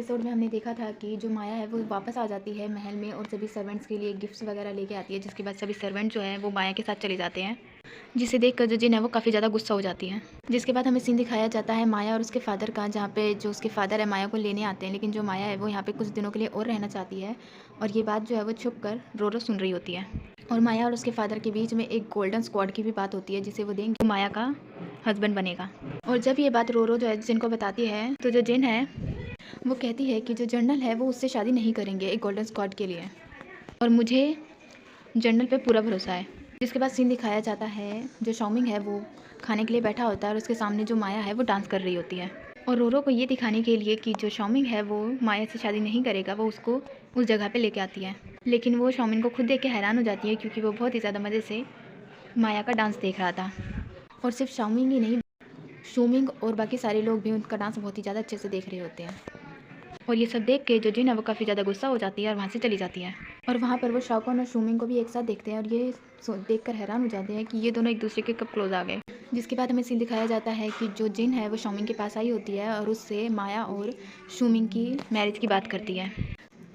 Episode में हमने देखा था कि जो माया है वो वापस आ जाती है महल में और सभी सर्वेंट्स के लिए गिफ्ट्स वगैरह लेके आती है, जिसके बाद सभी सर्वेंट जो है वो माया के साथ चले जाते हैं, जिसे देखकर जो जिन है वो काफ़ी ज़्यादा गुस्सा हो जाती है। जिसके बाद हमें सीन दिखाया जाता है माया और उसके फादर का, जहाँ पे जो उसके फादर है माया को लेने आते हैं, लेकिन जो माया है वो यहाँ पे कुछ दिनों के लिए और रहना चाहती है और ये बात जो है वो छुप कर रोरो सुन रही होती है। और माया और उसके फादर के बीच में एक गोल्डन स्क्वाड की भी बात होती है, जिसे वो देंगे माया का हस्बैंड बनेगा। और जब ये बात रोरो जो है जिन को बताती है, तो जो जिन है वो कहती है कि जो जनरल है वो उससे शादी नहीं करेंगे एक गोल्डन स्क्वाड के लिए, और मुझे जनरल पे पूरा भरोसा है। जिसके बाद सीन दिखाया जाता है, जो शाओमिंग है वो खाने के लिए बैठा होता है और उसके सामने जो माया है वो डांस कर रही होती है। और रोरो को ये दिखाने के लिए कि जो शाओमिंग है वो माया से शादी नहीं करेगा, वो उसको उस जगह पे लेके आती है। लेकिन वो शाओमिंग को खुद देख के हैरान हो जाती है, क्योंकि वो बहुत ही ज़्यादा मज़े से माया का डांस देख रहा था। और सिर्फ शाओमिंग ही नहीं, शूमिंग और बाकी सारे लोग भी उनका डांस बहुत ही ज़्यादा अच्छे से देख रहे होते हैं। और ये सब देख के जो जिन है वो काफ़ी ज़्यादा गुस्सा हो जाती है और वहाँ से चली जाती है। और वहाँ पर वो शाओकॉन और शूमिंग को भी एक साथ देखते हैं और ये देख कर हैरान हो जाते हैं कि ये दोनों एक दूसरे के कब क्लोज आ गए। जिसके बाद हमें सीन दिखाया जाता है कि जो जिन है वो शाओमिंग के पास आई होती है और उससे माया और शूमिंग की मैरिज की बात करती है,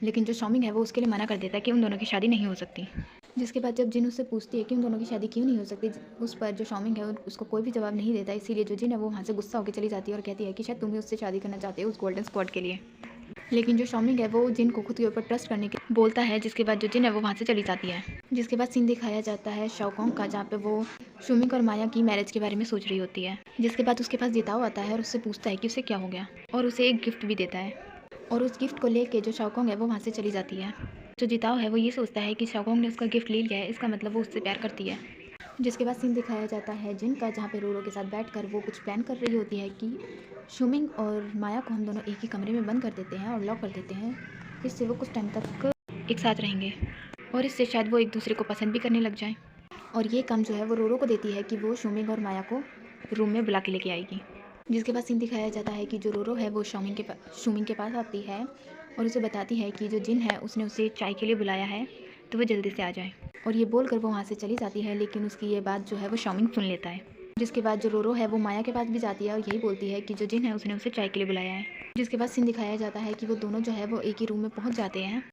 लेकिन जो शाओमिंग है वो उसके लिए मना कर देता है कि उन दोनों की शादी नहीं हो सकती। जिसके बाद जब जिन उससे पूछती है कि उन दोनों की शादी क्यों नहीं हो सकती, उस पर जो शाओमिंग है उसको कोई भी जवाब नहीं देता। इसीलिए जो जिन है वो वहाँ से गुस्सा होकर चली जाती है और कहती है कि शायद तुम भी उससे शादी करना चाहते हो उस गोल्डन स्क्वाड के लिए। लेकिन जो शाओमिंग है वो जिन को खुद के ऊपर ट्रस्ट करने के बोलता है, जिसके बाद जो जिन है वो वहाँ से चली जाती है। जिसके बाद सीन दिखाया जाता है शाओकोंग का, जहाँ पे वो शूमिंग और माया की मैरिज के बारे में सोच रही होती है। जिसके बाद उसके पास जिताओ आता है और उससे पूछता है कि उसे क्या हो गया, और उसे एक गिफ्ट भी देता है। और उस गिफ्ट को लेके जो शाओकोंग है वो वहाँ से चली जाती है। जो जिताओ है वो ये सोचता है कि शाओकोंग ने उसका गिफ्ट ले लिया है, इसका मतलब वो उससे प्यार करती है। जिसके बाद सीन दिखाया जाता है जिन का, जहाँ पे रोरो के साथ बैठकर वो कुछ प्लान कर रही होती है कि शूमिंग और माया को हम दोनों एक ही कमरे में बंद कर देते हैं और लॉक कर देते हैं। इससे वो कुछ टाइम तक एक साथ रहेंगे और इससे शायद वो एक दूसरे को पसंद भी करने लग जाएं। और ये काम जो है वो रोरो को देती है कि वो शूमिंग और माया को रूम में बुला के लेके आएगी। जिसके बाद सीन दिखाया जाता है कि जो रोरो है वो शूमिंग के पास आती है और उसे बताती है कि जो जिन है उसने उसे चाय के लिए बुलाया है, तो वो जल्दी से आ जाए। और ये बोलकर वो वहाँ से चली जाती है, लेकिन उसकी ये बात जो है वो शाओमिंग सुन लेता है। जिसके बाद जो रोरो है वो माया के पास भी जाती है और यही बोलती है कि जो जिन है उसने उसे चाय के लिए बुलाया है। जिसके बाद सीन दिखाया जाता है कि वो दोनों जो है वो एक ही रूम में पहुँच जाते हैं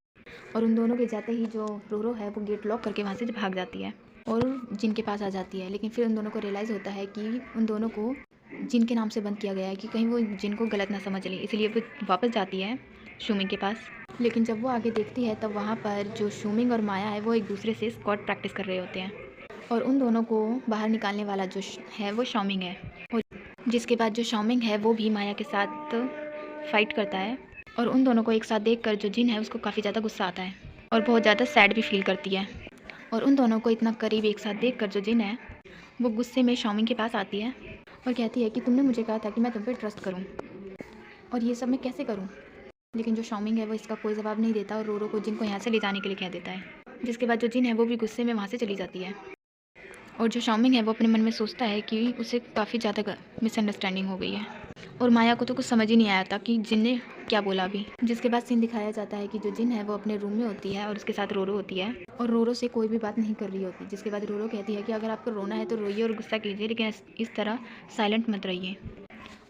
और उन दोनों के जाते ही जो रोरो है वो गेट लॉक करके वहाँ से भाग जाती है और जिन के पास आ जाती है। लेकिन फिर उन दोनों को रियलाइज़ होता है कि उन दोनों को जिन के नाम से बंद किया गया है, कि कहीं वो जिन को गलत ना समझ लें, इसलिए वो वापस जाती है शूमिंग के पास। लेकिन जब वो आगे देखती है तब वहाँ पर जो शूमिंग और माया है वो एक दूसरे से स्क्वाड प्रैक्टिस कर रहे होते हैं और उन दोनों को बाहर निकालने वाला जो है वो शाओमिंग है। और जिसके बाद जो शाओमिंग है वो भी माया के साथ फाइट करता है और उन दोनों को एक साथ देखकर जो जिन है उसको काफ़ी ज़्यादा गुस्सा आता है और बहुत ज़्यादा सैड भी फील करती है। और उन दोनों को इतना करीब एक साथ देखकर जो जिन है वो गुस्से में शाओमिंग के पास आती है और कहती है कि तुमने मुझे कहा था कि मैं तुम पे ट्रस्ट करूं, और ये सब मैं कैसे करूं। लेकिन जो शाओमिंग है वो इसका कोई जवाब नहीं देता और रोरो को जिन को यहाँ से ले जाने के लिए कह देता है। जिसके बाद जो जिन है वो भी गुस्से में वहाँ से चली जाती है और जो शाओमिंग है वो अपने मन में सोचता है कि उसे काफ़ी ज़्यादा मिसअंडरस्टैंडिंग हो गई है और माया को तो कुछ समझ ही नहीं आया था कि जिन ने क्या बोला अभी। जिसके बाद सीन दिखाया जाता है कि जो जिन है वो अपने रूम में होती है और उसके साथ रोरो होती है और रोरो से कोई भी बात नहीं कर रही होती। जिसके बाद रोरो कहती है कि अगर आपको रोना है तो रोइए और गुस्सा कीजिए, लेकिन इस तरह साइलेंट मत रहिए।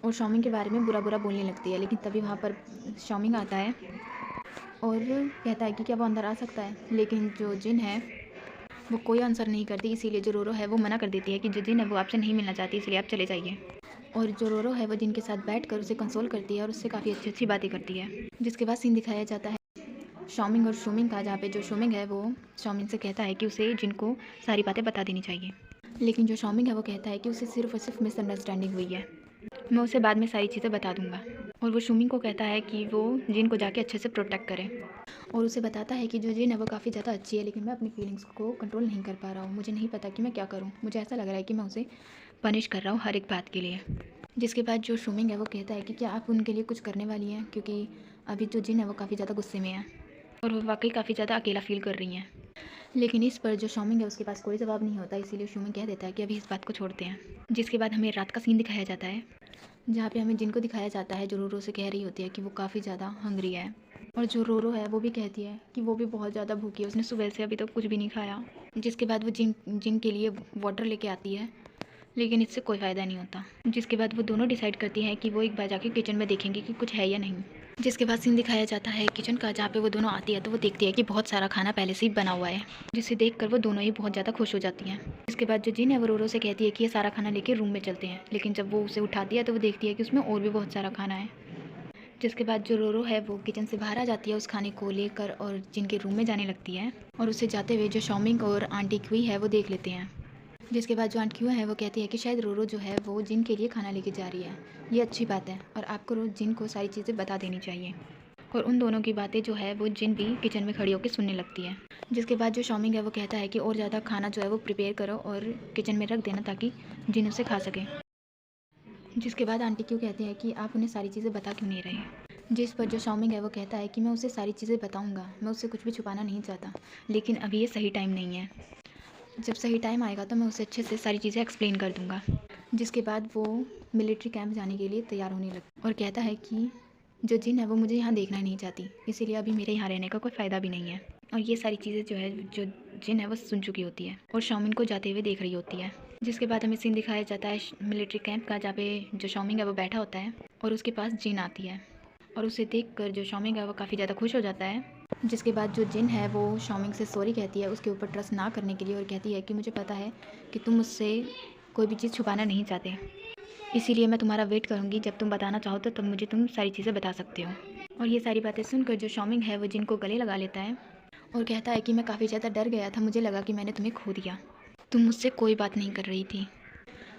और शाओमिंग के बारे में बुरा बुरा बोलने लगती है। लेकिन तभी वहाँ पर शाओमिंग आता है और कहता है कि क्या वो अंदर आ सकता है, लेकिन जो जिन है वो कोई आंसर नहीं करती। इसीलिए जो रोरो है वो मना कर देती है कि जो जिन है वो आपसे नहीं मिलना चाहती, इसलिए आप चले जाइए। और जो रोरो है वो जिन के साथ बैठकर उसे कंसोल करती है और उससे काफ़ी अच्छी अच्छी बातें करती है। जिसके बाद सीन दिखाया जाता है शाओमिंग और शूमिंग का, जहाँ पे जो शूमिंग है वो शाओमिंग से कहता है कि उसे जिन को सारी बातें बता देनी चाहिए। लेकिन जो शाओमिंग है वो कहता है कि उसे सिर्फ और सिर्फ मिसअंडरस्टैंडिंग हुई है, मैं उसे बाद में सारी चीज़ें बता दूंगा। और वो शूमिंग को कहता है कि वो जिन को जाके अच्छे से प्रोटेक्ट करे और उसे बताता है कि जो जिन है वो काफ़ी ज़्यादा अच्छी है, लेकिन मैं अपनी फीलिंग्स को कंट्रोल नहीं कर पा रहा हूँ। मुझे नहीं पता कि मैं क्या करूँ, मुझे ऐसा लग रहा है कि मैं उसे पनिश कर रहा हूँ हर एक बात के लिए। जिसके बाद जो शूमिंग है वो कहता है कि क्या आप उनके लिए कुछ करने वाली हैं, क्योंकि अभी जो जिन है वो काफ़ी ज़्यादा गुस्से में है और वो वाकई काफ़ी ज़्यादा अकेला फील कर रही हैं। लेकिन इस पर जो शूमिंग है उसके पास कोई जवाब नहीं होता, इसीलिए शूमिंग कह देता है कि अभी इस बात को छोड़ते हैं। जिसके बाद हमें रात का सीन दिखाया जाता है, जहाँ पे हमें जिन को दिखाया जाता है जो रोरो से कह रही होती है कि वो काफ़ी ज़्यादा हंग्री है और जो रोरो है वो भी कहती है कि वो भी बहुत ज़्यादा भूखी है, उसने सुबह से अभी तक कुछ भी नहीं खाया। जिसके बाद वो जिन के लिए वाटर लेके आती है, लेकिन इससे कोई फ़ायदा नहीं होता। जिसके बाद वो दोनों डिसाइड करती हैं कि वो एक बार जाके किचन में देखेंगे कि कुछ है या नहीं। जिसके बाद सीन दिखाया जाता है किचन का, जहाँ पे वो दोनों आती है तो वो देखती है कि बहुत सारा खाना पहले से ही बना हुआ है, जिसे देखकर वो दोनों ही बहुत ज़्यादा खुश हो जाती हैं। इसके बाद जो जिन है वो रोरो से कहती है कि ये सारा खाना लेके रूम में चलते हैं, लेकिन जब वो उसे उठाती है तो वो देखती है कि उसमें और भी बहुत सारा खाना है। जिसके बाद जो रोरो है वो किचन से बाहर आ जाती है उस खाने को लेकर और जिनके रूम में जाने लगती है, और उससे जाते हुए जो शॉमिंग और आंटी क्वी है वो देख लेते हैं। जिसके बाद जो आंटी क्वी है वो कहती है कि शायद रोरो जो है वो जिन के लिए खाना लेके जा रही है, ये अच्छी बात है और आपको रोज जिन को सारी चीज़ें बता देनी चाहिए। और उन दोनों की बातें जो है वो जिन भी किचन में खड़ी होकर सुनने लगती है। जिसके बाद जो शॉमिंग है वो कहता है कि और ज़्यादा खाना जो है वो प्रिपेयर करो और किचन में रख देना ताकि जिन उसे खा सके। जिसके बाद आंटी क्यों कहती है कि आप उन्हें सारी चीज़ें बता क्यों नहीं रहे। जिस पर जो शॉमिंग है वो कहता है कि मैं उसे सारी चीज़ें बताऊंगा, मैं उससे कुछ भी छुपाना नहीं चाहता, लेकिन अभी ये सही टाइम नहीं है। जब सही टाइम आएगा तो मैं उसे अच्छे से सारी चीज़ें एक्सप्लेन कर दूंगा। जिसके बाद वो मिलिट्री कैंप जाने के लिए तैयार होने लगता और कहता है कि जो जिन है वो मुझे यहाँ देखना नहीं चाहती, इसीलिए अभी मेरे यहाँ रहने का कोई फ़ायदा भी नहीं है। और ये सारी चीज़ें जो है जो जिन है वो सुन चुकी होती है और शॉमिंग को जाते हुए देख रही होती है। जिसके बाद हमें सीन दिखाया जाता है मिलिट्री कैंप का, जहाँ पे जो शॉमिंग है वो बैठा होता है और उसके पास जिन आती है और उसे देखकर जो शॉमिंग है वो काफ़ी ज़्यादा खुश हो जाता है। जिसके बाद जो जिन है वो शॉमिंग से सॉरी कहती है उसके ऊपर ट्रस्ट ना करने के लिए और कहती है कि मुझे पता है कि तुम मुझसे कोई भी चीज़ छुपाना नहीं चाहते, इसीलिए मैं तुम्हारा वेट करूँगी, जब तुम बताना चाहो तो तब मुझे तुम सारी चीज़ें बता सकते हो। और ये सारी बातें सुनकर जो शॉमिंग है वो जिन को गले लगा लेता है और कहता है कि मैं काफ़ी ज़्यादा डर गया था, मुझे लगा कि मैंने तुम्हें खो दिया, तुम मुझसे कोई बात नहीं कर रही थी,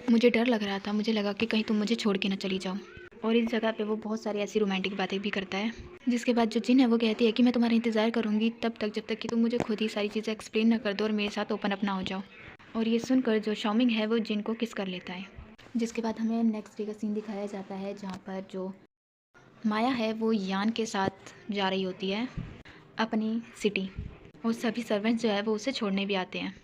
मुझे डर लग रहा था, मुझे लगा कि कहीं तुम मुझे छोड़ के ना चली जाओ। और इस जगह पे वो बहुत सारी ऐसी रोमांटिक बातें भी करता है। जिसके बाद जो जिन है वो कहती है कि मैं तुम्हारा इंतज़ार करूँगी तब तक जब तक कि तुम मुझे खुद ही सारी चीज़ें एक्सप्लेन ना कर दो और मेरे साथ ओपन अप ना हो जाओ। और ये सुनकर जो शॉमिंग है वो जिन को किस कर लेता है। जिसके बाद हमें नेक्स्ट डे का सीन दिखाया जाता है, जहाँ पर जो माया है वो यान के साथ जा रही होती है अपनी सिटी, और सभी सर्वेंट्स जो है वो उसे छोड़ने भी आते हैं।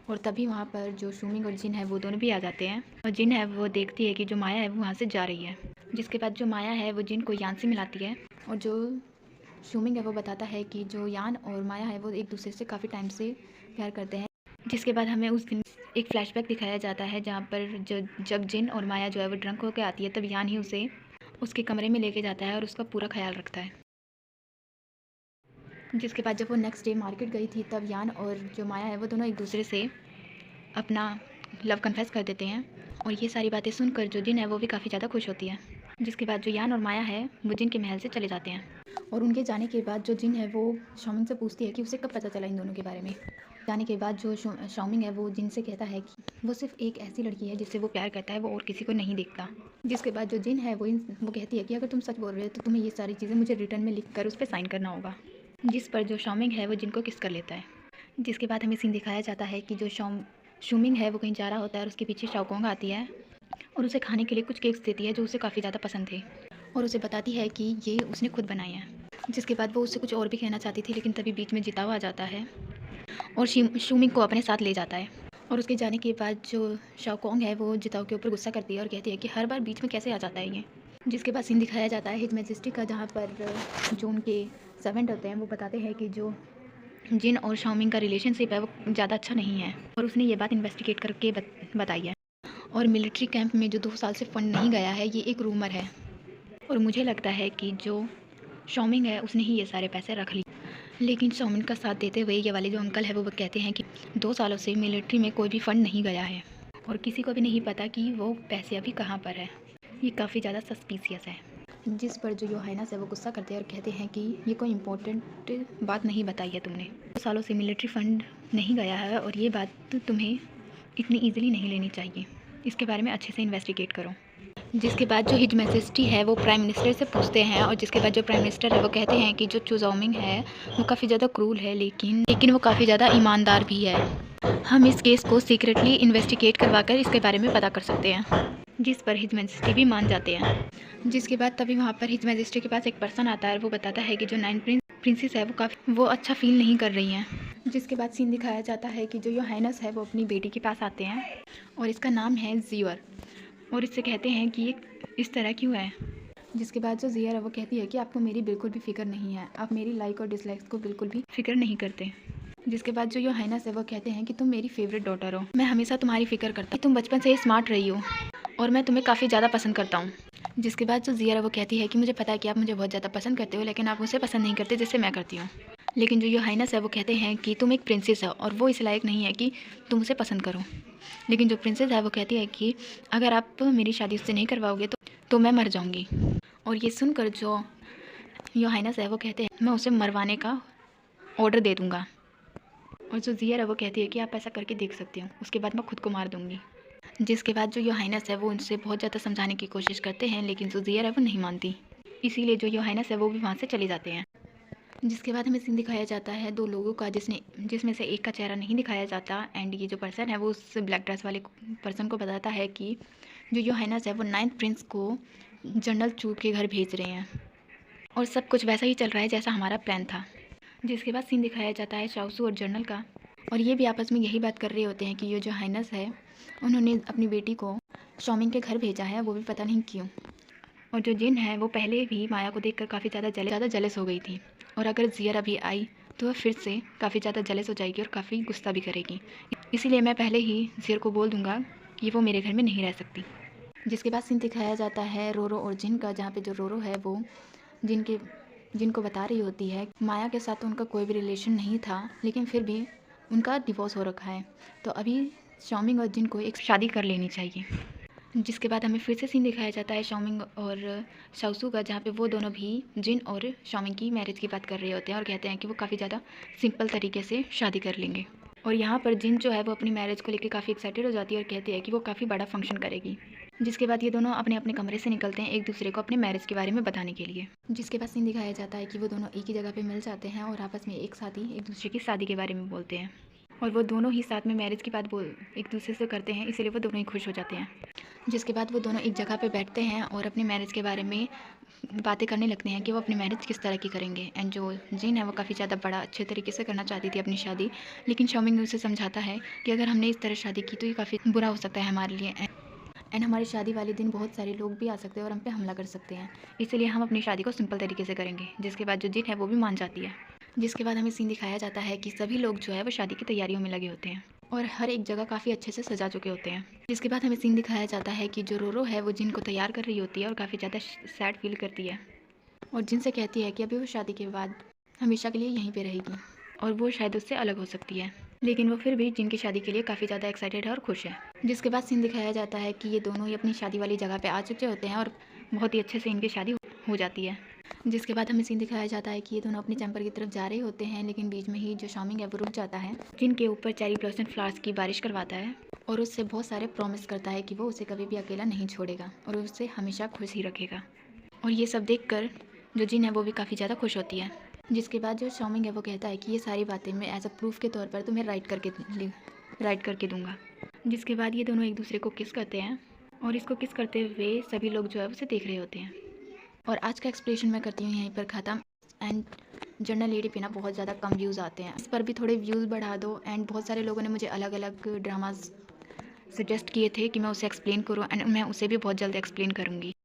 और तभी वहाँ पर जो शूमिंग और जिन है वो दोनों भी आ जाते हैं और जिन है वो देखती है कि जो माया है वो वहाँ से जा रही है। जिसके बाद जो माया है वो जिन को यान से मिलाती है और जो शूमिंग है वो बताता है कि जो यान और माया है वो एक दूसरे से काफ़ी टाइम से प्यार करते हैं। जिसके बाद हमें उस दिन एक फ्लैशबैक दिखाया जाता है, जहाँ पर जब जिन और माया जो है वो ड्रंक होकर आती है तब यान ही उसे उसके कमरे में लेके जाता है और उसका पूरा ख्याल रखता है। जिसके बाद जब वो नेक्स्ट डे मार्केट गई थी तब यान और जो माया है वो दोनों एक दूसरे से अपना लव कन्फेस कर देते हैं और ये सारी बातें सुनकर जो जिन है वो भी काफ़ी ज़्यादा खुश होती है। जिसके बाद जो यान और माया है वो जिन के महल से चले जाते हैं और उनके जाने के बाद जो जिन है वो शॉमिंग से पूछती है कि उसे कब पता चला इन दोनों के बारे में। जाने के बाद जो शॉमिंग है वो जिन से कहता है कि वो सिर्फ एक ऐसी लड़की है जिससे वो प्यार करता है, वो और किसी को नहीं देखता। जिसके बाद जो जिन है वो कहती है कि अगर तुम सच बोल रहे हो तो तुम्हें ये सारी चीज़ें मुझे रिटर्न में लिख कर उस पर साइन करना होगा। जिस पर जो शॉमिंग है वो जिन को किस कर लेता है। जिसके बाद हमें सीन दिखाया जाता है कि जो शूमिंग है वो कहीं जा रहा होता है और उसके पीछे शाओकोंग आती है और उसे खाने के लिए कुछ केक्स देती है जो उसे काफ़ी ज़्यादा पसंद थे और उसे बताती है कि ये उसने खुद बनाए हैं। जिसके बाद वो उससे कुछ और भी कहना चाहती थी, लेकिन तभी बीच में जिताओ आ जाता है और शूमिंग को अपने साथ ले जाता है। और उसके जाने के बाद जो शाओकोंग है वो जिताओ के ऊपर गुस्सा करती है और कहती है कि हर बार बीच में कैसे आ जाता है ये। जिसके बाद सीन दिखाया जाता है हिज मैजेस्टी का, जहाँ पर जो उनके सर्वेंट होते हैं वो बताते हैं कि जो जिन और शाओमिंग का रिलेशनशिप है वो ज़्यादा अच्छा नहीं है और उसने ये बात इन्वेस्टिगेट करके बताई है। और मिलिट्री कैंप में जो 2 साल से फंड नहीं गया है ये एक रूमर है और मुझे लगता है कि जो शाओमिंग है उसने ही ये सारे पैसे रख लिए। लेकिन शाओमिंग का साथ देते हुए ये वाले जो अंकल है वो कहते हैं कि 2 सालों से मिलिट्री में कोई भी फंड नहीं गया है और किसी को भी नहीं पता कि वो पैसे अभी कहाँ पर है। ये काफ़ी ज़्यादा सस्पिशियस है। जिस पर जो योहाइनस है वो गुस्सा करते हैं और कहते हैं कि ये कोई इम्पोर्टेंट बात नहीं बताई है तुमने, 2 सालों से मिलिट्री फंड नहीं गया है और ये बात तुम्हें इतनी ईजिली नहीं लेनी चाहिए, इसके बारे में अच्छे से इन्वेस्टिगेट करो। जिसके बाद जो हिज मैजेस्टी है वो प्राइम मिनिस्टर से पूछते हैं और जिसके बाद जो प्राइम मिनिस्टर है वो कहते हैं कि जो चुजाओमिंग है वो काफ़ी ज़्यादा क्रूल है लेकिन वो काफ़ी ज़्यादा ईमानदार भी है, हम इस केस को सीक्रेटली इन्वेस्टिगेट करवाकर इसके बारे में पता कर सकते हैं। जिस पर हिज मैजेस्टी भी मान जाते हैं। जिसके बाद तभी वहाँ पर हिज मैजेस्टी के पास एक पर्सन आता है और वो बताता है कि जो 9 प्रिंसेस है वो अच्छा फील नहीं कर रही हैं। जिसके बाद सीन दिखाया जाता है कि जो योहाइनस है वो अपनी बेटी के पास आते हैं और इसका नाम है जियर और इससे कहते हैं कि ये इस तरह क्यों है। जिसके बाद जो जियर है वो कहती है कि आपको मेरी बिल्कुल भी फिक्र नहीं है, आप मेरी लाइक और डिसलाइक्स को बिल्कुल भी फिक्र नहीं करते। जिसके बाद जो योहाइनस है वो कहते हैं कि तुम मेरी फेवरेट डॉटर हो, मैं हमेशा तुम्हारी फिक्र करता हूँ, तुम बचपन से ही स्मार्ट रही हो और मैं तुम्हें काफ़ी ज़्यादा पसंद करता हूँ। जिसके बाद जो ज़िया है वो कहती है कि मुझे पता है कि आप मुझे बहुत ज़्यादा पसंद करते हो, लेकिन आप मुझे पसंद नहीं करते जैसे मैं करती हूँ। लेकिन जो योहाइनस है वो कहते हैं कि तुम एक प्रिंसेस हो और वो इस लायक नहीं है कि तुम उसे पसंद करो। लेकिन जो प्रिंसेस है वो कहती है कि अगर आप मेरी शादी उससे नहीं करवाओगे तो मैं मर जाऊँगी। और ये सुनकर जो योहाइनस है वो कहते हैं मैं उसे मरवाने का ऑर्डर दे दूँगा। और जो ज़िया है वो कहती है कि आप ऐसा करके देख सकते हो, उसके बाद मैं खुद को मार दूँगी। जिसके बाद जो योहाइनस है वो उनसे बहुत ज़्यादा समझाने की कोशिश करते हैं, लेकिन जो ज़िया है वो नहीं मानती। इसीलिए जो योहाइनस है वो भी वहाँ से चले जाते हैं। जिसके बाद हमें सीन दिखाया जाता है दो लोगों का जिसमें से एक का चेहरा नहीं दिखाया जाता। एंड ये जो पर्सन है वो उस ब्लैक ड्रेस वाले पर्सन को बताता है कि जो योहाइनस है वो 9th प्रिंस को जनरल चू के घर भेज रहे हैं और सब कुछ वैसा ही चल रहा है जैसा हमारा प्लान था। जिसके बाद सीन दिखाया जाता है शाओसू और जनरल का, और ये भी आपस में यही बात कर रहे होते हैं कि ये जो हाइनस है उन्होंने अपनी बेटी को शॉमिंग के घर भेजा है, वो भी पता नहीं क्यों। और जो जिन है वो पहले भी माया को देखकर काफ़ी ज़्यादा जलेस हो गई थी, और अगर ज़ियर अभी आई तो वह फिर से काफ़ी ज़्यादा जलेस हो जाएगी और काफ़ी गुस्सा भी करेगी। इसीलिए मैं पहले ही ज़ियर को बोल दूँगा कि वो मेरे घर में नहीं रह सकती। जिसके बाद सीन दिखाया जाता है रोरो और जिन का, जहाँ पे जो रोरो है वो जिनको बता रही होती है माया के साथ तो उनका कोई भी रिलेशन नहीं था, लेकिन फिर भी उनका डिवोर्स हो रखा है, तो अभी शॉमिंग और जिन को एक शादी कर लेनी चाहिए। जिसके बाद हमें फिर से सीन दिखाया जाता है शॉमिंग और शाओसू का, जहाँ पे वो दोनों भी जिन और शॉमिंग की मैरिज की बात कर रहे होते हैं और कहते हैं कि वो काफ़ी ज़्यादा सिंपल तरीके से शादी कर लेंगे। और यहाँ पर जिन जो है वो अपनी मैरिज को लेकर काफ़ी एक्साइटेड हो जाती है और कहती है कि वो काफ़ी बड़ा फंक्शन करेगी। जिसके बाद ये दोनों अपने अपने कमरे से निकलते हैं एक दूसरे को अपने मैरिज के बारे में बताने के लिए। जिसके बाद सीन दिखाया जाता है कि वो दोनों एक ही जगह पे मिल जाते हैं और आपस में एक साथ ही एक दूसरे की शादी के बारे में बोलते हैं, और वो दोनों ही साथ में मैरिज की बात एक दूसरे से करते हैं, इसीलिए वो दोनों ही खुश हो जाते हैं। जिसके बाद वो दोनों एक जगह पे बैठते हैं और अपनी मैरिज के बारे में बातें करने लगते हैं कि वो अपनी मैरिज किस तरह की करेंगे। एंड जो जिन है वो काफ़ी ज़्यादा बड़ा अच्छे तरीके से करना चाहती थी अपनी शादी, लेकिन शॉमिंग उसे समझाता है कि अगर हमने इस तरह शादी की तो ये काफ़ी बुरा हो सकता है हमारे लिए, एंड हमारी शादी वाले दिन बहुत सारे लोग भी आ सकते हैं और हम पे हमला कर सकते हैं, इसलिए हम अपनी शादी को सिंपल तरीके से करेंगे। जिसके बाद जो जिन है वो भी मान जाती है। जिसके बाद हमें सीन दिखाया जाता है कि सभी लोग जो है वो शादी की तैयारियों में लगे होते हैं और हर एक जगह काफ़ी अच्छे से सजा चुके होते हैं। जिसके बाद हमें सीन दिखाया जाता है कि जो रोरो है वो जिन को तैयार कर रही होती है और काफ़ी ज़्यादा सैड फील करती है और जिनसे कहती है कि अभी वो शादी के बाद हमेशा के लिए यहीं पे रहेगी और वो शायद उससे अलग हो सकती है, लेकिन वो फिर भी जिनकी शादी के लिए काफ़ी ज़्यादा एक्साइटेड है और खुश है। जिसके बाद सीन दिखाया जाता है कि ये दोनों ही अपनी शादी वाली जगह पे आ चुके होते हैं और बहुत ही अच्छे से इनकी शादी हो जाती है। जिसके बाद हमें सीन दिखाया जाता है कि ये दोनों अपनी चैम्बर की तरफ जा रहे होते हैं, लेकिन बीच में ही जो शॉमिंग है वो रुक जाता है, जिनके ऊपर चेरी ब्लॉसम फ्लावर्स की बारिश करवाता है और उससे बहुत सारे प्रॉमिस करता है कि वो उसे कभी भी अकेला नहीं छोड़ेगा और उससे हमेशा खुश ही रखेगा। और ये सब देखकर जो जिन है वो भी काफ़ी ज़्यादा खुश होती है। जिसके बाद जो शॉमिंग है वो कहता है कि ये सारी बातें मैं एज अ प्रूफ के तौर पर तुम्हें राइट करके दूंगा। जिसके बाद ये दोनों एक दूसरे को किस करते हैं और इसको किस करते हुए सभी लोग जो है उसे देख रहे होते हैं। और आज का एक्सप्लेनेशन मैं करती हूँ यहीं पर ख़त्म। एंड जनरल लेडी पे ना बहुत ज़्यादा कम व्यूज़ आते हैं, इस पर भी थोड़े व्यूज़ बढ़ा दो। एंड बहुत सारे लोगों ने मुझे अलग अलग ड्रामाज सजेस्ट किए थे कि मैं उसे एक्सप्लेन करूँ, एंड मैं उसे भी बहुत जल्द एक्सप्लेन करूँगी।